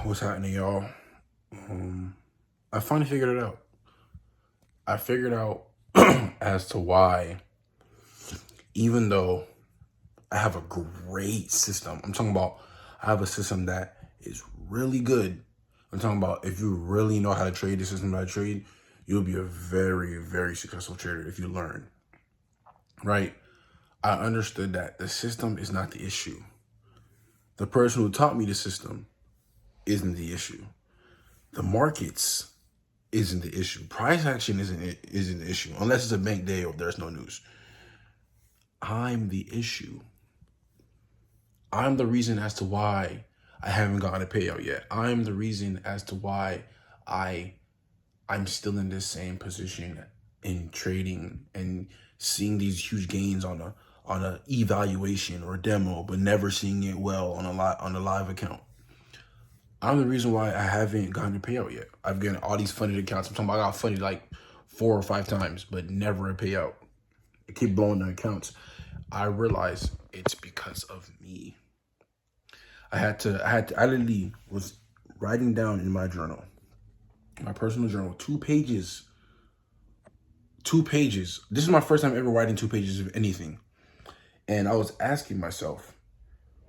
What's happening, y'all? I finally figured it out. I figured out as to why, even though I have a great system, I'm talking about I have a system that is really good. I'm talking about if you really know how to trade the system that I trade, you'll be a very, very successful trader if you learn, right? I understood that the system is not the issue. The person who taught me the system isn't the issue. The markets isn't the issue. Price action isn't the issue unless it's a bank day or there's no news. I'm the issue. I'm the reason as to why I haven't gotten a payout yet. I'm the reason as to why I I'm still in this same position in trading and seeing these huge gains on a evaluation or demo, but never seeing it well on a live account. I'm the reason why I haven't gotten a payout yet. I've gotten all these funded accounts. I'm talking about I got funded like 4 or 5 times, but never a payout. I keep blowing the accounts. I realize it's because of me. I literally was writing down in my journal, my personal journal, 2 pages. 2 pages. This is my first time ever writing 2 pages of anything. And I was asking myself,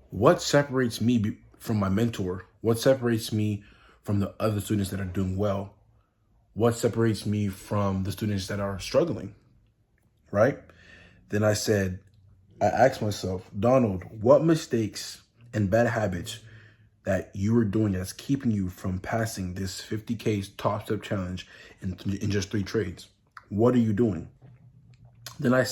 what separates me from my mentor? What separates me from the other students that are doing well? What separates me from the students that are struggling, right? Then I asked myself, Donald, what mistakes and bad habits that you are doing that's keeping you from passing this 50K top step challenge in just 3 trades? What are you doing? Then I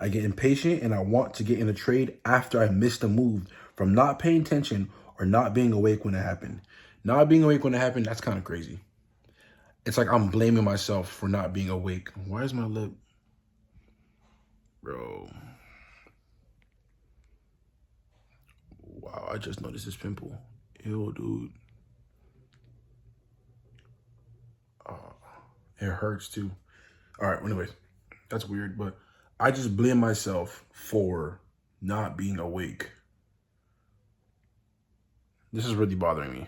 get impatient and I want to get in a trade after I missed a move from not paying attention or not being awake when it happened. Not being awake when it happened, that's kind of crazy. It's like I'm blaming myself for not being awake. Why is my lip? Bro. Wow, I just noticed this pimple. Ew, dude. It hurts too. All right, anyways, that's weird, but I just blame myself for not being awake. This is really bothering me.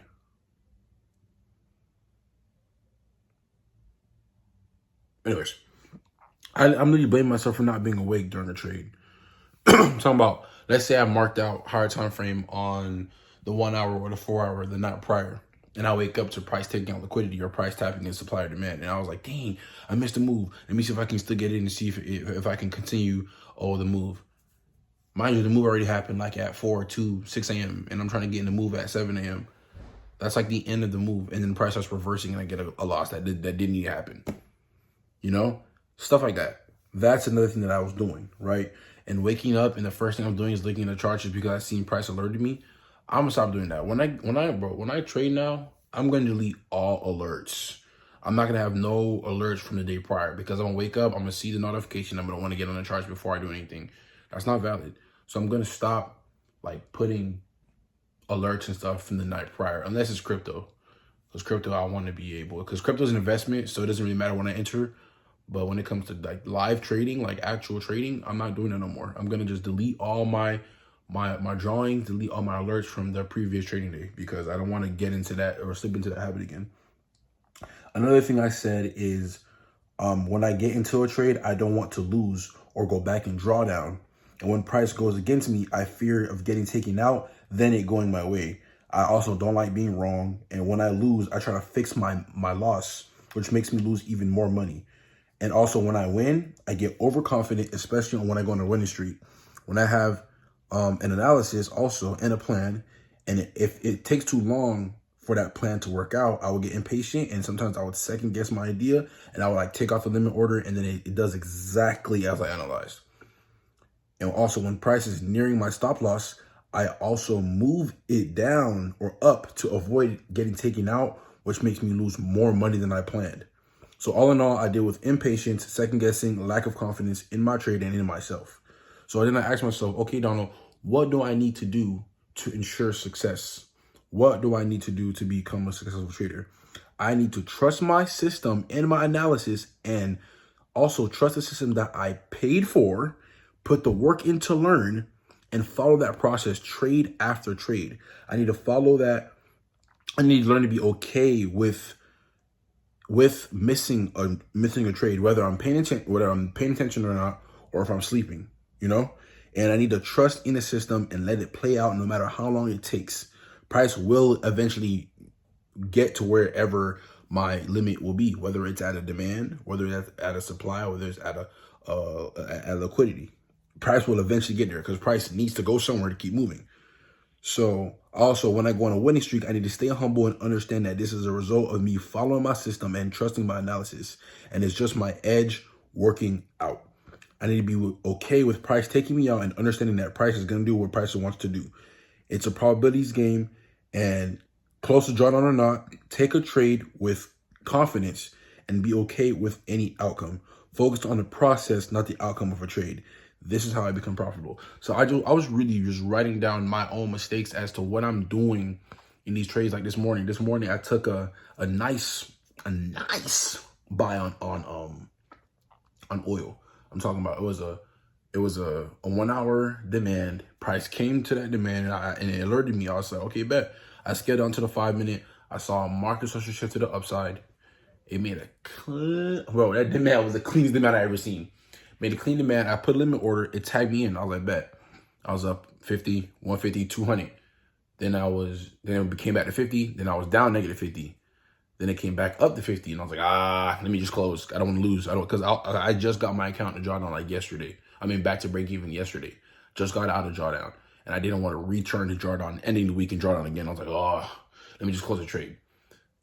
Anyways, I'm really blaming myself for not being awake during a trade. I'm talking about, let's say I marked out higher time frame on the 1 hour or the 4 hour the night prior, and I wake up to price taking out liquidity or price tapping in supply or demand, and I was like, dang, I missed a move. Let me see if I can still get in and see if I can continue the move. Mind you, the move already happened like at 4, 2, 6 a.m. and I'm trying to get in the move at 7 a.m. That's like the end of the move, and then the price starts reversing and I get a loss that didn't need to happen. You know, stuff like that. That's another thing that I was doing, right? And waking up and the first thing I'm doing is looking at the charts just because I seen price alerted me. I'm gonna stop doing that. When I trade now, I'm gonna delete all alerts. I'm not gonna have no alerts from the day prior because I'm gonna wake up, I'm gonna see the notification, I'm gonna want to get on the charts before I do anything. That's not valid. So I'm gonna stop like putting alerts and stuff from the night prior, unless it's crypto. Because crypto, I want to be able, because crypto is an investment, so it doesn't really matter when I enter. But when it comes to like live trading, like actual trading, I'm not doing it no more. I'm gonna just delete all my drawings, delete all my alerts from the previous trading day because I don't want to get into that or slip into that habit again. Another thing I said is when I get into a trade, I don't want to lose or go back and draw down. And when price goes against me, I fear of getting taken out, then it going my way. I also don't like being wrong. And when I lose, I try to fix my loss, which makes me lose even more money. And also when I win, I get overconfident, especially when I go on a winning streak. When I have an analysis also and a plan, and if it takes too long for that plan to work out, I will get impatient, and sometimes I would second guess my idea, and I would like take off the limit order, and then it does exactly as I analyzed. And also when price is nearing my stop loss, I also move it down or up to avoid getting taken out, which makes me lose more money than I planned. So all in all, I deal with impatience, second guessing, lack of confidence in my trade and in myself. So then I asked myself, okay, Donald, what do I need to do to ensure success? What do I need to do to become a successful trader? I need to trust my system and my analysis, and also trust the system that I paid for, put the work in to learn, and follow that process trade after trade. I need to follow that I need to learn to be okay with missing a trade, whether I'm paying attention or not, or if I'm sleeping, you know? And I need to trust in the system and let it play out no matter how long it takes. Price will eventually get to wherever my limit will be, whether it's at a demand, whether it's at a supply, whether it's at a liquidity. Price will eventually get there because price needs to go somewhere to keep moving. So also, when I go on a winning streak, I need to stay humble and understand that this is a result of me following my system and trusting my analysis. And it's just my edge working out. I need to be okay with price taking me out and understanding that price is going to do what price wants to do. It's a probabilities game, and close to drawdown or not, take a trade with confidence and be okay with any outcome. Focused on the process, not the outcome of a trade. This is how I become profitable. So I was really just writing down my own mistakes as to what I'm doing in these trades. Like this morning. This morning I took a nice buy on oil. I'm talking about it was a 1 hour demand. Price came to that demand and it alerted me. I was like, okay, bet. I scaled down to the 5 minute. I saw a market structure shift to the upside. It made bro, that demand was the cleanest demand I ever seen. Made a clean demand. I put a limit order. It tagged me in. I was like, bet. I was up 50, 150, 200. Then it came back to 50. Then I was down negative 50. Then it came back up to 50. And I was like, let me just close. I don't want to lose. Because I just got my account to drawdown like yesterday. I mean, back to break even yesterday. Just got out of drawdown. And I didn't want to return to drawdown, ending the week and drawdown again. I was like, let me just close the trade.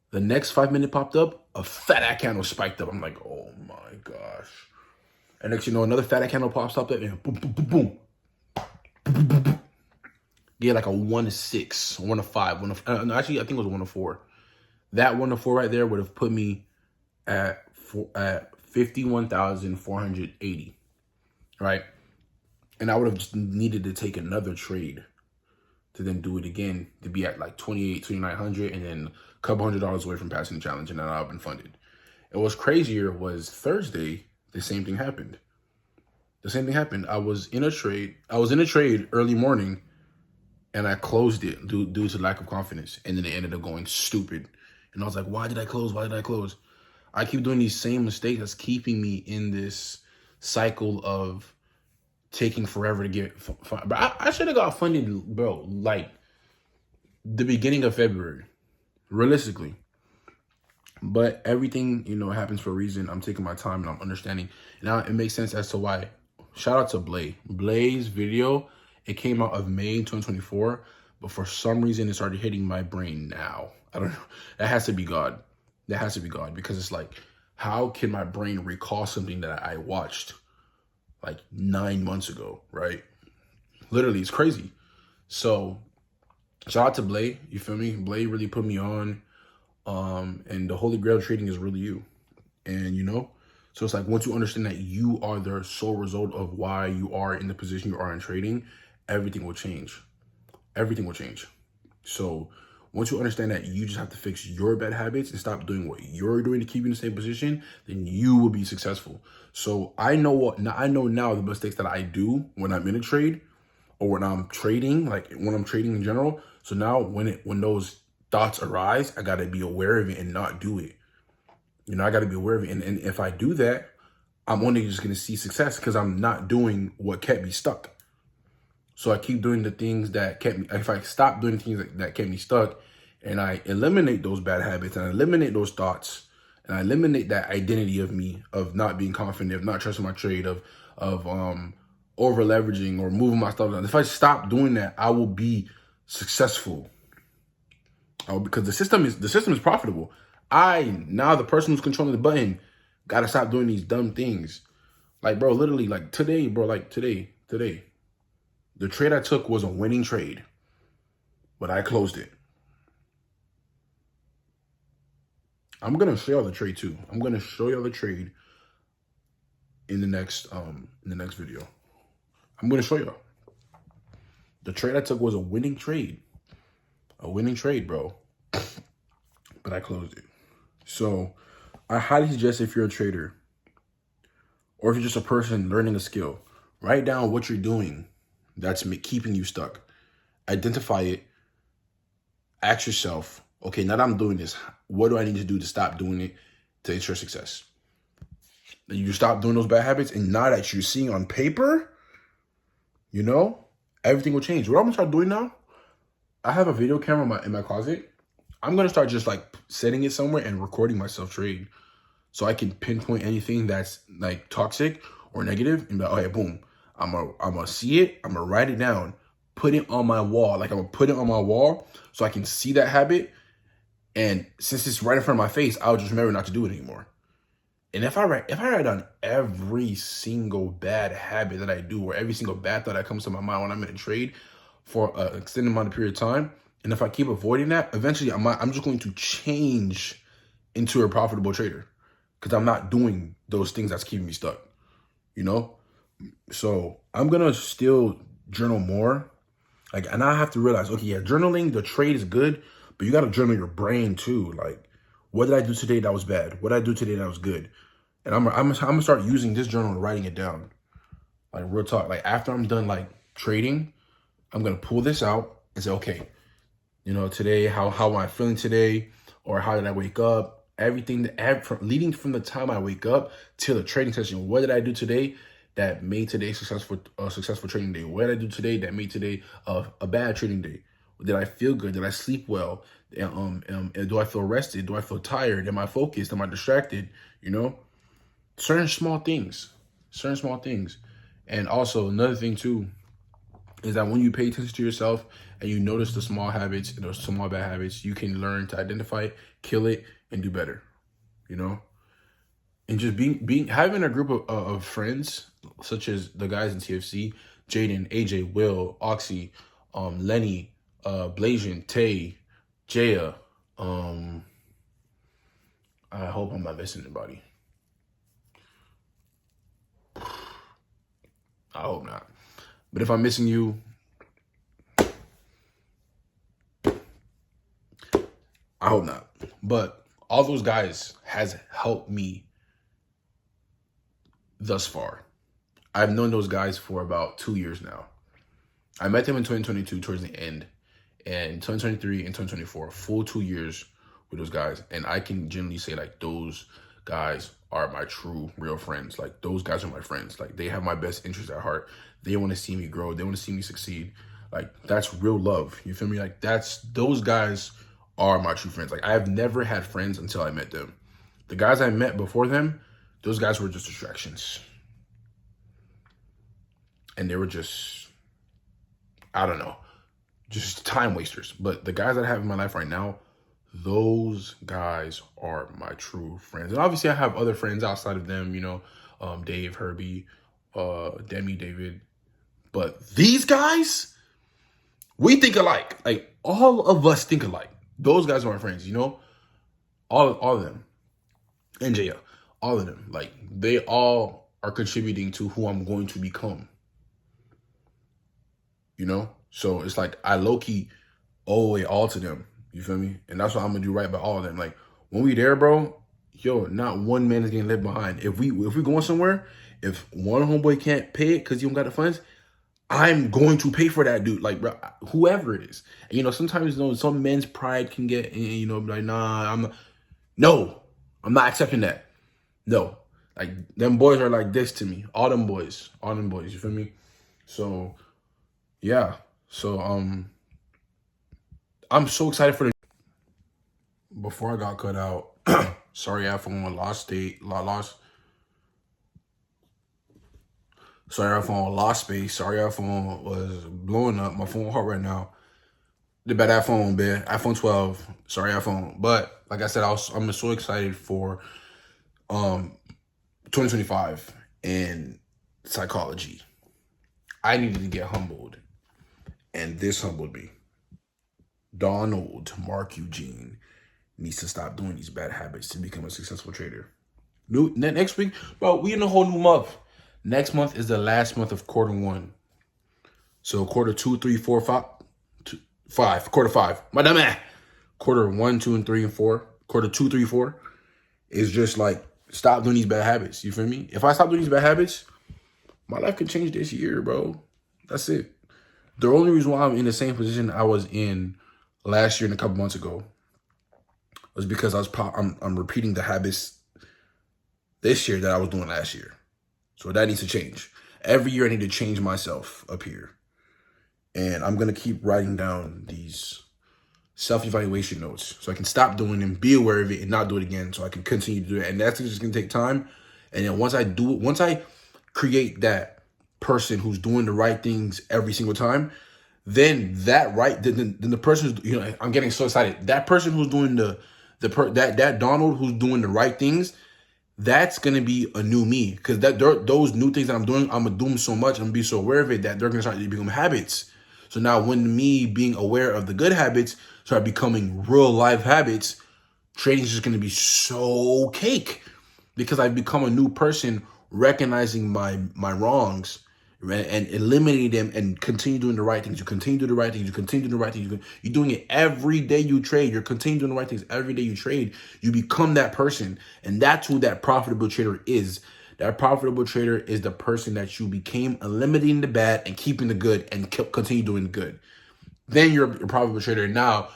The next 5 minute popped up. A fat candle spiked up. I'm like, oh my gosh. And next you know, another fat candle pops up and boom, boom, boom, boom. Yeah, like a 1-6, 1-5, actually I think it was 1-4. That 1-4 right there would have put me at 51,480, right? And I would have just needed to take another trade to then do it again to be at like 2,900 and then a couple $100 away from passing the challenge, and then I've been funded. And what's crazier was Thursday. The same thing happened. I was in a trade early morning, and I closed it due to lack of confidence. And then it ended up going stupid. And I was like, why did I close? I keep doing these same mistakes that's keeping me in this cycle of taking forever to get funded. But I should have got funded, bro, like the beginning of February, realistically. But everything, happens for a reason. I'm taking my time and I'm understanding. Now it makes sense as to why. Shout out to Blay. Blay's video, it came out of May 2024, but for some reason it started hitting my brain now. I don't know. That has to be God. Because it's like, how can my brain recall something that I watched like 9 months ago, right? Literally, it's crazy. So shout out to Blay. You feel me? Blay really put me on. And the Holy Grail trading is really you. And so it's like, once you understand that you are the sole result of why you are in the position you are in trading, everything will change. So once you understand that you just have to fix your bad habits and stop doing what you're doing to keep you in the same position, then you will be successful. So I know now the mistakes that I do when I'm in a trade or when I'm trading, like when I'm trading in general. So now when those thoughts arise, I got to be aware of it and not do it. I got to be aware of it. And if I do that, I'm only just going to see success because I'm not doing what kept me stuck. So I keep doing the things that kept me. If I stop doing things that kept me stuck and I eliminate those bad habits and I eliminate those thoughts and I eliminate that identity of me, of not being confident, of not trusting my trade, of over leveraging or moving my stuff down. If I stop doing that, I will be successful. Because the system is profitable. Now the person who's controlling the button got to stop doing these dumb things. Like, bro, literally, like today, today, the trade I took was a winning trade, but I closed it. I'm going to show y'all the trade too. I'm going to show y'all the trade in the next video. I'm going to show y'all. The trade I took was a winning trade. A winning trade, bro. But I closed it. So I highly suggest, if you're a trader or if you're just a person learning a skill, write down what you're doing that's keeping you stuck. Identify it. Ask yourself, Okay, now that I'm doing this, what do I need to do to stop doing it to ensure success? Then you stop doing those bad habits, and now that you're seeing on paper, you know, everything will change. What I'm gonna start doing now, I have a video camera in my closet. I'm gonna start just like setting it somewhere and recording myself trade, so I can pinpoint anything that's like toxic or negative, and be like, oh yeah, boom, I'm gonna see it, I'm gonna write it down, put it on my wall. Like I'm gonna put it on my wall so I can see that habit. And since it's right in front of my face, I'll just remember not to do it anymore. And if I write down every single bad habit that I do, or every single bad thought that comes to my mind when I'm in a trade for an extended amount of period of time, and if I keep avoiding that, eventually I'm just going to change into a profitable trader, because I'm not doing those things that's keeping me stuck, you know? So I'm gonna still journal more. Like, and I have to realize, okay, yeah, journaling, the trade is good, but you gotta journal your brain too. Like, what did I do today that was bad? What did I do today that was good? And I'm gonna start using this journal and writing it down. Like, real talk. Like, after I'm done like trading, I'm gonna pull this out and say, okay, you know, today, how am I feeling today? Or how did I wake up? Everything leading from the time I wake up till the trading session. What did I do today that made today a successful trading day? What did I do today that made today a bad trading day? Did I feel good? Did I sleep well? Do I feel rested? Do I feel tired? Am I focused? Am I distracted? You know, certain small things. And also another thing too is that when you pay attention to yourself and you notice the small habits and those small bad habits, you can learn to identify it, kill it, and do better. You know, and just having a group of friends such as the guys in TFC, Jaden, AJ, Will, Oxy, Lenny, Blasian, Tay, Jaya. I hope I'm not missing anybody. I hope not. But if I'm missing you, I hope not. But all those guys has helped me thus far. I've known those guys for about 2 years now. I met them in 2022 towards the end, and 2023 and 2024, full 2 years with those guys. And I can genuinely say, like, those guys are my true, real friends. Like, those guys are my friends. Like, they have my best interest at heart. They want to see me grow. They want to see me succeed. Like, that's real love. You feel me? Like, those guys are my true friends. Like, I have never had friends until I met them. The guys I met before them, those guys were just distractions. And they were just, I don't know, just time wasters. But the guys that I have in my life right now, those guys are my true friends. And obviously I have other friends outside of them, you know, Dave, Herbie, Demi, David. But these guys, we think alike. Like, all of us think alike. Those guys are my friends, you know? All of them. And Jaya, all of them. Like, they all are contributing to who I'm going to become. You know? So it's like I low-key owe it all to them. You feel me? And that's what I'm gonna do right by all of them. Like, when we there, bro, yo, not one man is getting left behind. If we going somewhere, if one homeboy can't pay it because you don't got the funds, I'm going to pay for that dude. Like, bro, whoever it is. And, you know, sometimes, you know, some men's pride can get, you know, like, nah, I'm not accepting that. No. Like, them boys are like this to me. All them boys, you feel me? So, yeah. So, I'm so excited for the. Before I got cut out, sorry, iPhone lost. Sorry, iPhone lost space. Sorry, iPhone was blowing up. My phone hot right now. The bad iPhone, man. iPhone 12. Sorry, iPhone. But like I said, I'm so excited for 2025 and psychology. I needed to get humbled, and this humbled me. Donald Mark Eugene needs to stop doing these bad habits to become a successful trader. Next week, bro, we in a whole new month. Next month is the last month of quarter one. So quarter 2, 3, 4, 5. Quarter 5. Madame. Quarter 1, 2, and 3, and 4. Quarter 2, 3, 4 is just like, stop doing these bad habits. You feel me? If I stop doing these bad habits, my life can change this year, bro. That's it. The only reason why I'm in the same position I was in last year and a couple months ago was because I'm repeating the habits this year that I was doing last year. So that needs to change. Every year I need to change myself up here. And I'm going to keep writing down these self-evaluation notes so I can stop doing them, be aware of it, and not do it again so I can continue to do it. And that's just going to take time. And then once I do it, once I create that person who's doing the right things every single time, then then the person who's, you know, I'm getting so excited. That person who's doing that Donald who's doing the right things, that's gonna be a new me, because those new things that I'm doing, I'm gonna do them so much, I'm gonna be so aware of it that they're gonna start to become habits. So now when me being aware of the good habits start becoming real life habits, trading is just gonna be so cake, because I've become a new person, recognizing my wrongs and eliminating them and continue doing the right things. You continue to do the right things. You continue to do the right things. You're doing it every day you trade. You're continuing doing the right things every day you trade. You become that person. And that's who that profitable trader is. That profitable trader is the person that you became, eliminating the bad and keeping the good and continue doing the good. Then you're a profitable trader. Now,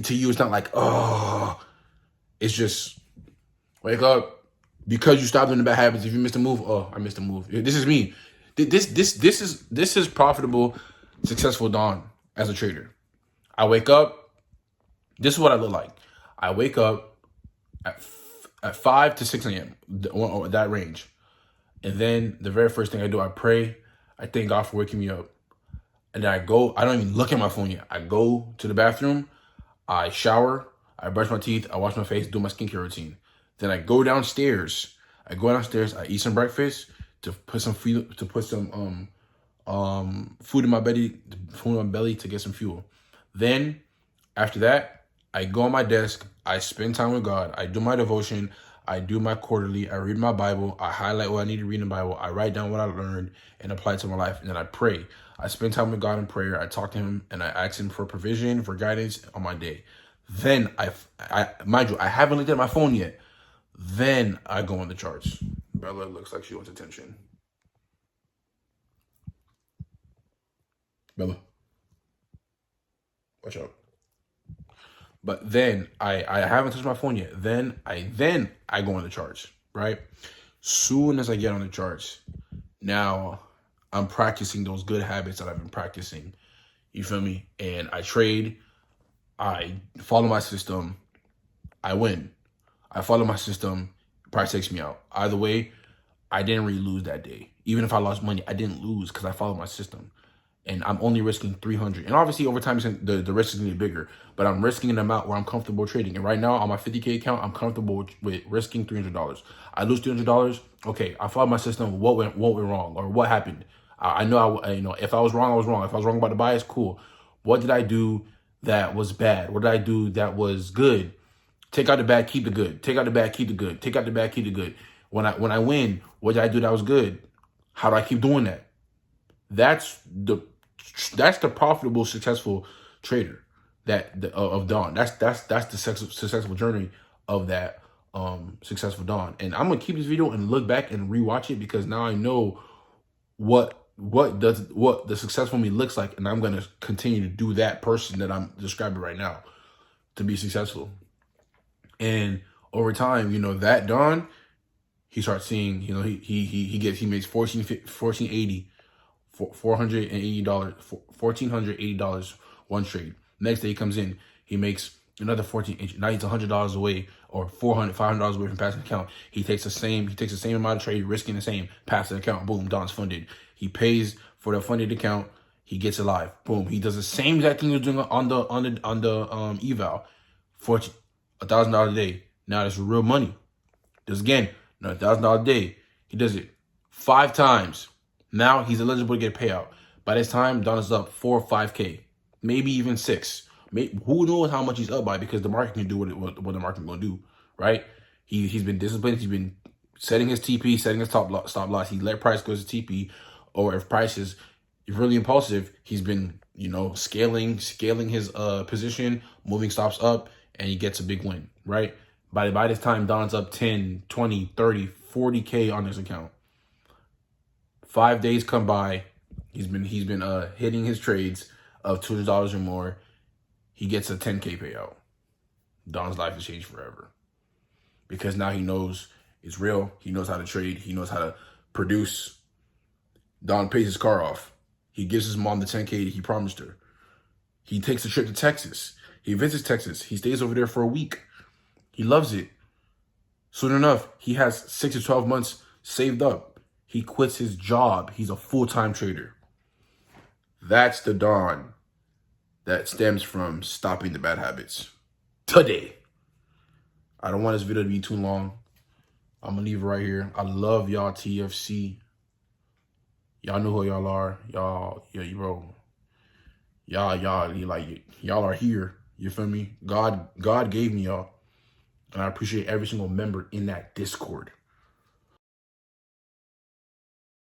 to you, it's not like, oh, it's just wake up. Because you stopped doing the bad habits, if you missed a move, oh, I missed a move. This is me. This is profitable, successful Don as a trader. I wake up. This is what I look like. I wake up at 5 to 6 a.m. That range, and then the very first thing I do, I pray. I thank God for waking me up, and then I go. I don't even look at my phone yet. I go to the bathroom. I shower. I brush my teeth. I wash my face. Do my skincare routine. Then I go downstairs. I eat some breakfast to put some food in my belly to get some fuel. Then after that, I go on my desk. I spend time with God. I do my devotion. I do my quarterly. I read my Bible. I highlight what I need to read in the Bible. I write down what I learned and apply it to my life. And then I pray. I spend time with God in prayer. I talk to him and I ask him for provision, for guidance on my day. Then mind you, I haven't looked at my phone yet. Then I go on the charts. Bella looks like she wants attention. Bella, watch out. But then I haven't touched my phone yet. Then I go on the charts, right? Soon as I get on the charts, now I'm practicing those good habits that I've been practicing. You feel me? And I trade. I follow my system. I win. I follow my system, price takes me out. Either way, I didn't really lose that day. Even if I lost money, I didn't lose because I followed my system. And I'm only risking 300. And obviously, over time, the risk is going to be bigger. But I'm risking an amount where I'm comfortable trading. And right now, on my 50K account, I'm comfortable with risking $300. I lose $300. Okay, I followed my system. What went wrong? Or what happened? I know, if I was wrong, I was wrong. If I was wrong about the bias, cool. What did I do that was bad? What did I do that was good? Take out the bad, keep the good. Take out the bad, keep the good. Take out the bad, keep the good. When I win, what did I do that was good? How do I keep doing that? That's the profitable, successful trader of Don. That's the successful journey of that successful Don. And I'm gonna keep this video and look back and rewatch it, because now I know what the successful me looks like, and I'm gonna continue to do that person that I'm describing right now to be successful. And over time, that Don, he starts seeing, he makes $1,480 $1,480 one trade. Next day he comes in, he makes another $1,480. Now he's $100 away, or $500 away from passing the account. He takes the same amount of trade, risking the same, passing the account. Boom, Don's funded. He pays for the funded account. He gets it live. Boom. He does the same exact thing he was doing on the eval. $1,000 a day. Now that's real money. Does again, another $1,000 a day. He does it 5 times. Now he's eligible to get a payout. By this time, Don is up 4 or 5K, maybe even 6. Who knows how much he's up by, because the market can do what the market gonna do, right? He's been disciplined. He's been setting his TP, setting his stop loss. He let price go to TP, or if price is really impulsive, he's been scaling his position, moving stops up, and he gets a big win, right? By this time, Don's up 10, 20, 30, 40K on his account. 5 days come by. He's been hitting his trades of $200 or more. He gets a 10K payout. Don's life has changed forever. Because now he knows it's real. He knows how to trade. He knows how to produce. Don pays his car off. He gives his mom the $10K he promised her. He takes a trip to Texas. He visits Texas. He stays over there for a week. He loves it. Soon enough, he has 6 to 12 months saved up. He quits his job. He's a full-time trader. That's the Don that stems from stopping the bad habits today. I don't want this video to be too long. I'm going to leave it right here. I love y'all, TFC. Y'all know who y'all are. Y'all, yeah, bro. Y'all are here. You feel me? God gave me y'all. And I appreciate every single member in that Discord.